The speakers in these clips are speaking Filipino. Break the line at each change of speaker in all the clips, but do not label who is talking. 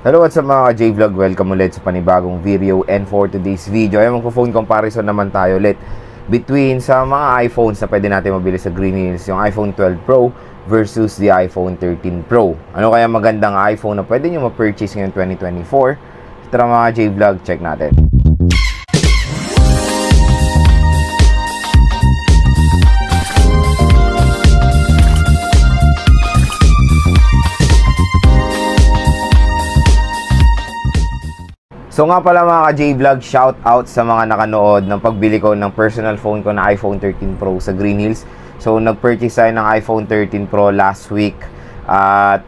Hello, what's up mga J-Vlog? Welcome ulit sa panibagong video. And for today's video ay magpo-phone comparison naman tayo ulit between sa mga iPhones na pwede natin mabili sa Green Hills, yung iPhone 12 Pro versus the iPhone 13 Pro. Ano kaya magandang iPhone na pwede nyo ma-purchase ngayong 2024? Tara mga J-Vlog, check natin. So nga pala mga J-Vlog, shout out sa mga nakanood ng pagbili ko ng personal phone ko na iPhone 13 Pro sa Green Hills. So nag-purchase tayo ng iPhone 13 Pro last week at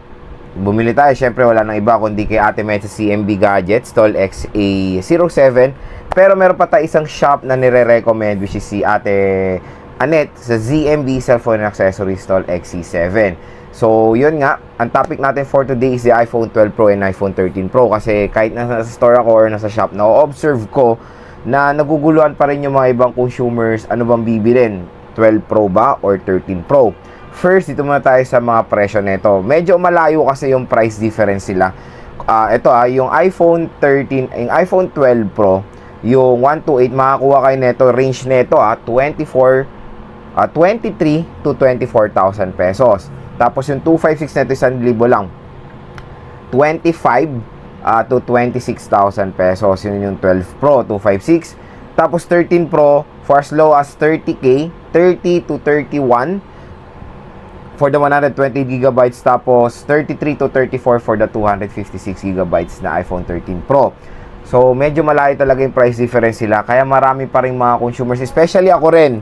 bumili tayo, syempre wala nang iba kundi kay Ate Med sa CMB Gadgets, Tall XA07. Pero meron pa tayo isang shop na nire-recommend, which is si Ate Annette sa ZMB Cellphone and Accessories, Tall XC7. So, yun nga, ang topic natin for today is the iPhone 12 Pro and iPhone 13 Pro. Kasi kahit nasa store ako or nasa shop, na-observe ko na naguguluhan pa rin yung mga ibang consumers, ano bang bibilin? 12 Pro ba or 13 Pro? First, dito muna tayo sa mga presyo nito. Medyo malayo kasi yung price difference sila. Yung iPhone 13, yung iPhone 12 Pro, yung 128, makakuha kayo nito, range nito 23 to 24,000 pesos. Tapos yung 256 neto 1,000 lang. 25 to 26,000 pesos. Yun yung 12 Pro, 256. Tapos 13 Pro for as low as 30K, 30 to 31 for the 120GB. Tapos 33 to 34 for the 256GB na iPhone 13 Pro. So medyo malayo talaga yung price difference sila. Kaya marami pa rin mga consumers, especially ako rin.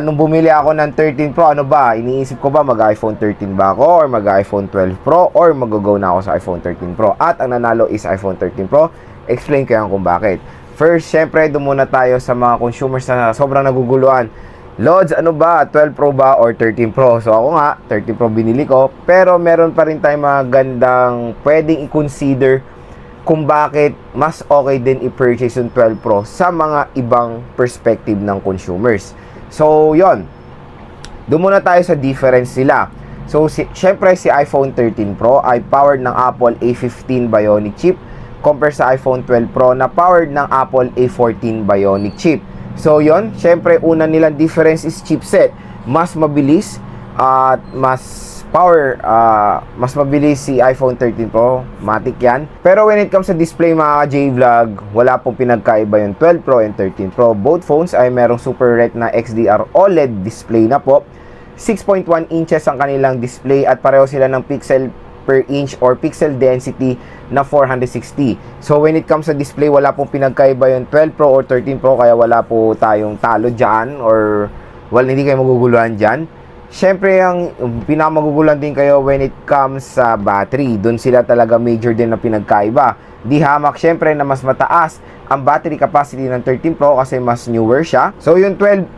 Nung bumili ako ng 13 Pro, ano ba? Iniisip ko ba mag-iPhone 13 ba ako or mag-iPhone 12 Pro or mag-go na ako sa iPhone 13 Pro? At ang nanalo is iPhone 13 Pro. Explain ko yan kung bakit. First, syempre, doon muna tayo sa mga consumers na sobrang naguguluhan. Lods, ano ba? 12 Pro ba or 13 Pro? So ako nga, 13 Pro binili ko. Pero meron pa rin tayong mga gandang pwedeng i-consider kung bakit mas okay din i-purchase yung 12 Pro sa mga ibang perspective ng consumers. So, yon. Doon muna tayo sa difference nila. So, syempre si iPhone 13 Pro ay powered ng Apple A15 Bionic chip compare sa iPhone 12 Pro na powered ng Apple A14 Bionic chip. So, yon. Syempre, una nilang difference is chipset. Mas mabilis at mas mabilis si iPhone 13 Pro, matik yan. Pero when it comes sa display mga J-Vlog, wala pong pinagkaiba yung 12 Pro and 13 Pro. Both phones ay merong Super Retina XDR OLED display na po. 6.1 inches ang kanilang display at pareho sila ng pixel per inch or pixel density na 460. So when it comes sa display, wala pong pinagkaiba yung 12 Pro or 13 Pro, kaya wala po tayong talo dyan or hindi kayo maguguluhan dyan. Siyempre, ang pinakamagugulan din kayo when it comes sa battery. Doon sila talaga major din na pinagkaiba. Di hamak siyempre na mas mataas ang battery capacity ng 13 Pro kasi mas newer siya. So yung 12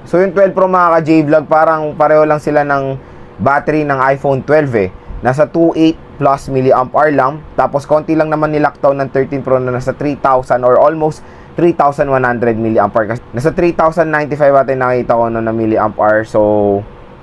Pro mga ka-J-Vlog, parang pareho lang sila ng battery ng iPhone 12 eh. Nasa 2.8 plus mAh lang. Tapos konti lang naman nilaktaw ng 13 Pro na nasa 3,000 or almost 3,100 mAh. Nasa 3,095 natin nakita ko na mAh. So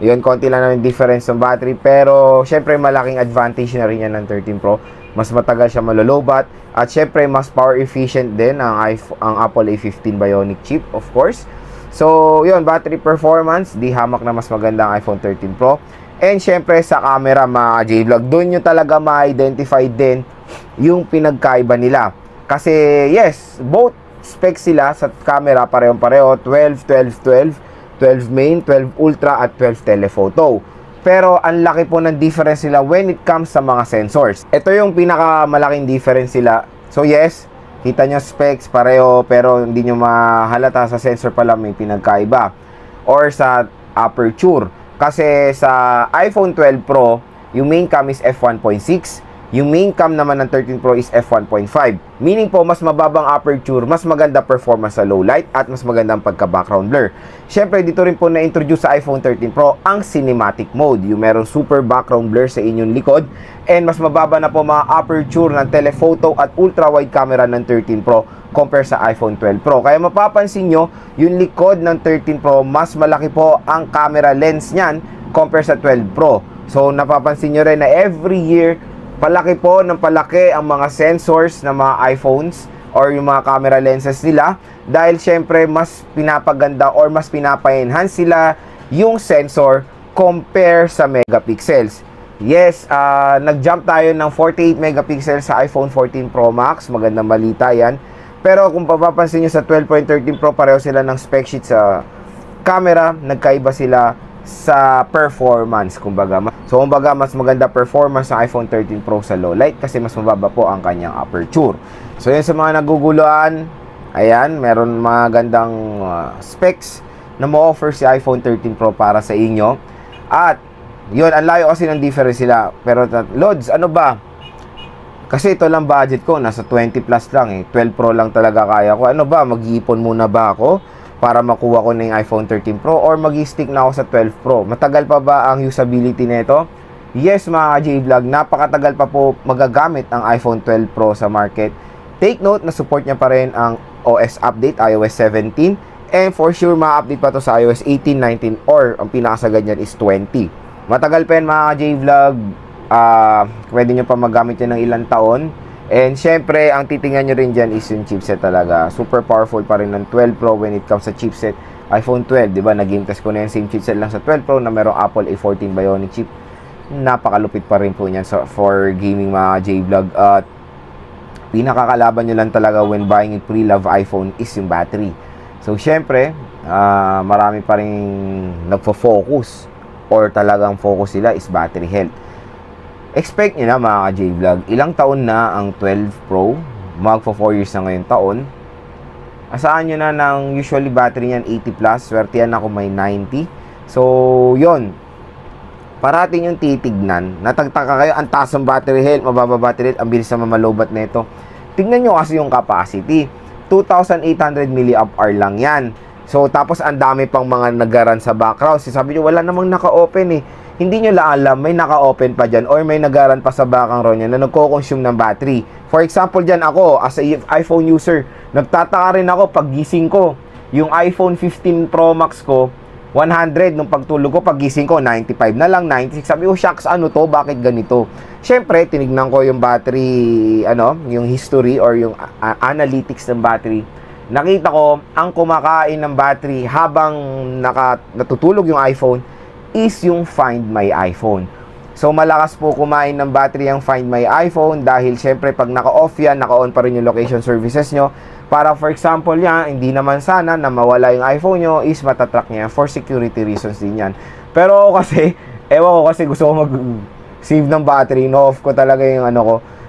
yun, konti lang naman difference ng battery. Pero, syempre, malaking advantage na rin yan ng 13 Pro. Mas matagal siya malolobat. At, syempre, mas power efficient din ang Apple A15 Bionic chip, of course. So, yun, battery performance, di hamak na mas maganda ang iPhone 13 Pro. And, syempre, sa camera, mga J-Vlog, doon nyo talaga ma-identify din yung pinagkaiba nila. Kasi, yes, both specs sila sa camera, parehong-pareho, 12, 12, 12. 12 main, 12 ultra at 12 telephoto. Pero ang laki po ng difference nila when it comes sa mga sensors. Ito yung pinakamalaking difference nila. So yes, kita nyo specs pareho pero hindi nyo mahalata sa sensor pala may pinagkaiba. Or sa aperture. Kasi sa iPhone 12 Pro, yung main cam is f1.6. Yung main cam naman ng 13 Pro is f1.5. Meaning po, mas mababang aperture, mas maganda performance sa low light, at mas magandang pagka-background blur. Siyempre, dito rin po na-introduce sa iPhone 13 Pro ang cinematic mode. Yung merong super background blur sa inyong likod. And mas mababa na po mga aperture ng telephoto at ultra-wide camera ng 13 Pro compare sa iPhone 12 Pro. Kaya mapapansin nyo, yung likod ng 13 Pro, mas malaki po ang camera lens niyan compare sa 12 Pro. So, napapansin nyo rin na every year, palaki po ng palaki ang mga sensors ng mga iPhones or yung mga camera lenses nila, dahil syempre mas pinapaganda or mas pinapa-enhance sila yung sensor compare sa megapixels. Yes, nag-jump tayo ng 48 megapixels sa iPhone 14 Pro Max. Magandang balita yan. Pero kung papapansin nyo sa 12.13 Pro, pareho sila ng spec sheet sa camera. Nagkaiba sila sa performance, kumbaga. So, kumbaga, mas maganda performance ng iPhone 13 Pro sa low light kasi mas mababa po ang kanyang aperture. So, yun sa mga naguguluhan, ayan, meron mga gandang specs na mo-offer si iPhone 13 Pro para sa inyo. At, yun, ang layo kasi ng difference sila. Pero, Lods, ano ba? Kasi ito lang budget ko, nasa 20 plus lang eh. 12 Pro lang talaga kaya ko. Ano ba, mag-iipon muna ba ako para makuha ko na yung iPhone 13 Pro or mag-stick na ako sa 12 Pro? Matagal pa ba ang usability nito? Yes, mga J-Vlog, napakatagal pa po magagamit ang iPhone 12 Pro sa market. Take note na support niya pa rin ang OS update, iOS 17. And for sure, ma-update pa to sa iOS 18, 19 or ang pinakasagad niyan is 20. Matagal pa yan, mga J-Vlog. Pwede nyo pa magamit yan ng ilang taon. And syempre, ang titingnan nyo rin dyan is yung chipset talaga. Super powerful pa rin ng 12 Pro when it comes sa chipset. iPhone 12, di ba? Nag-game test ko na yung same chipset lang sa 12 Pro na merong Apple A14 Bionic chip. Napakalupit pa rin po yan for gaming, mga J-Vlog. At pinakakalaban nyo lang talaga when buying a pre-love iPhone is yung battery. So syempre, marami pa rin nagfo-focus or talagang focus sila is battery health. Expect nyo na, mga J-Vlog, ilang taon na ang 12 Pro, magpo 4 years na ngayon taon. Asaan nyo na ng usually battery niyan 80 plus, swerte yan ako may 90. So, yon, parating yung titignan. Natagtaka kayo, ang taas ng battery health, mababa battery health, ang bilis na mamalobat nito. Tignan nyo kasi yung capacity, 2,800 mAh lang yan. So, tapos ang dami pang mga nagaran sa background. Sabi nyo, wala namang naka-open eh. Hindi nyo lang alam, may naka-open pa dyan or may nagaran pa sa background nyo na nagko-consume ng battery. For example dyan, ako as a iPhone user, nagtataka rin ako pag gising ko. Yung iPhone 15 Pro Max ko, 100. Nung pagtulog ko, pag gising ko, 95 na lang, 96. Sabi ko, shucks, ano to? Bakit ganito? Siyempre, tinignan ko yung battery, yung history or yung analytics ng battery. Nakita ko, ang kumakain ng battery habang natutulog yung iPhone is yung Find My iPhone. So, malakas po kumain ng battery ang Find My iPhone dahil syempre pag naka-off yan, naka-on pa rin yung location services nyo. Para for example yan, hindi naman sana na mawala yung iPhone nyo is matatrack niya for security reasons din yan. Pero kasi, ewan ko kasi gusto ko mag-save ng battery, no-off ko talaga yung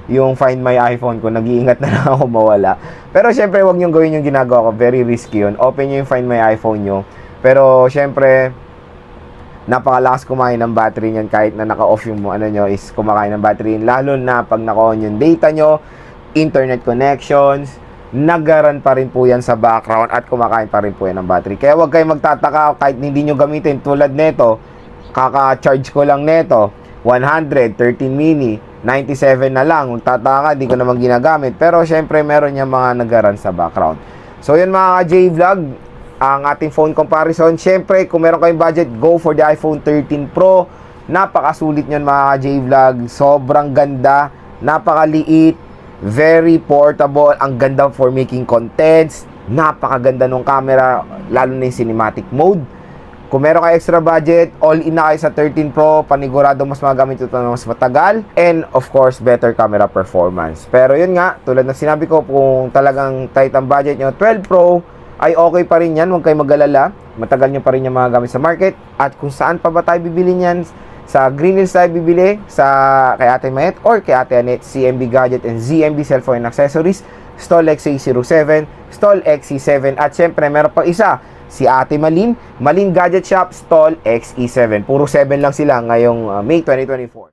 yung Find My iPhone ko, nag-iingat na lang ako mawala. Pero syempre, wag nyo gawin yung ginagawa ko, very risky yun. Open nyo yung Find My iPhone nyo. Pero syempre, napakalakas kumain ng battery niyan kahit na naka-off yung nyo is kumakain ng battery. Lalo na pag naka-on yung data nyo, internet connections, nagaran pa rin po yan sa background at kumakain pa rin po yan ng battery. Kaya wag kayo magtataka kahit hindi nyo gamitin. Tulad neto, kaka-charge ko lang neto, 100, 13 mini, 97 na lang. Magtataka, di ko naman ginagamit. Pero syempre meron yung mga nagaran sa background. So yun, mga J-Vlog, ang ating phone comparison. Syempre, kung meron kayong budget, go for the iPhone 13 Pro. Napakasulit nyan, mga J-Vlog. Sobrang ganda, napakaliit, very portable, ang ganda for making contents, napakaganda ng camera, lalo na yung cinematic mode. Kung meron kayo extra budget, all in na kayo sa 13 Pro, panigurado mas magamit ito na mas matagal, and of course, better camera performance. Pero yun nga, tulad ng sinabi ko, kung talagang tight ang budget nyo, 12 Pro, ay okay pa rin yan, huwag kayo mag-alala. Matagal nyo pa rin yung mga gamit sa market. At kung saan pa ba tayo bibili niyan, sa Green Hills tayo bibili, kay Ate Mayet or kay Ate Annette, CMB Gadget and ZMB Cellphone and Accessories, Stall XC07, Stall XC7, at syempre meron pa isa, si Ate Malin Gadget Shop, Stall XE7. Puro 7 lang sila ngayong May 2024.